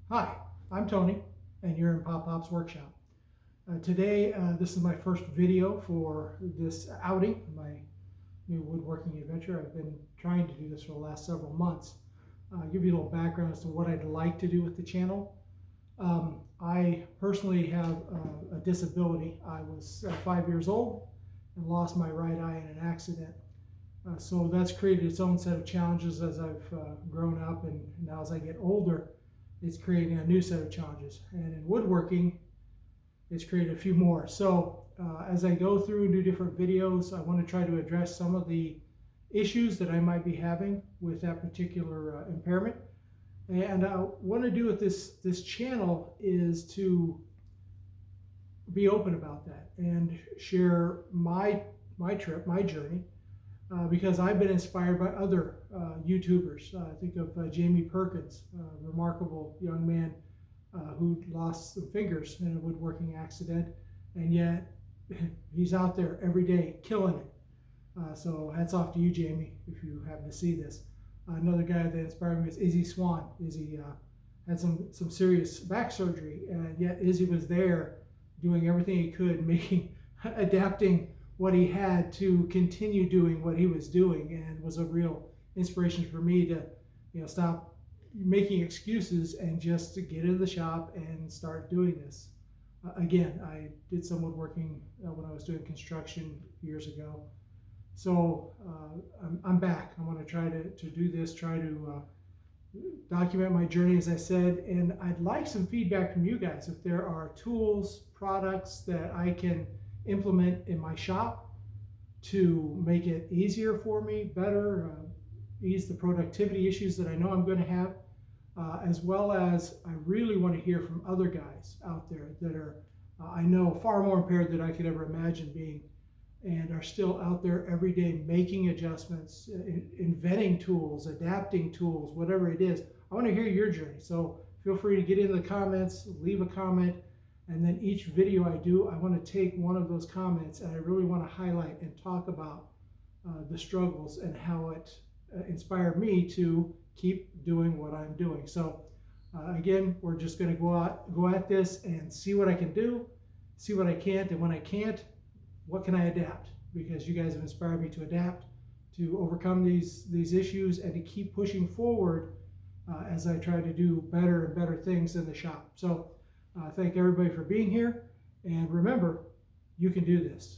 Hi, I'm Tony, and you're in Pop Pop's workshop. Today, this is my first video for this outing, my new woodworking adventure. I've been trying to do this for the last several months. I'll give you a little background as to what I'd like to do with the channel. I personally have a disability. I was 5 years old and lost my right eye in an accident. So that's created its own set of challenges as I've grown up, and now as I get older, it's creating a new set of challenges. And in woodworking, it's created a few more. So as I go through and do different videos, I want to try to address some of the issues that I might be having with that particular impairment. And I want to do with this channel is to be open about that and share my trip, my journey, because I've been inspired by other YouTubers. Think of Jamie Perkins, a remarkable young man who lost some fingers in a woodworking accident, and yet he's out there every day killing it. So hats off to you, Jamie, if you happen to see this. Another guy that inspired me is Izzy Swan. Izzy had some serious back surgery, and yet Izzy was there doing everything he could, adapting what he had to continue doing what he was doing, and was a real inspiration for me to stop making excuses and just to get into the shop and start doing this. Again, I did some woodworking when I was doing construction years ago. So I'm back. I want to try to do this, try to document my journey, as I said, and I'd like some feedback from you guys. If there are tools, products that I can implement in my shop to make it easier for me, better, ease the productivity issues that I know I'm going to have, as well as I really want to hear from other guys out there that are, I know, far more impaired than I could ever imagine being, and are still out there every day making adjustments, inventing tools, adapting tools, whatever it is. I want to hear your journey. So feel free to get in the comments, leave a comment, and then each video I do, I want to take one of those comments and I really want to highlight and talk about the struggles and how it inspired me to keep doing what I'm doing. So again, we're just going to go at this and see what I can do, see what I can't, and when I can't, what can I adapt? Because you guys have inspired me to adapt, to overcome these issues, and to keep pushing forward as I try to do better and better things in the shop. So thank everybody for being here, and remember, you can do this.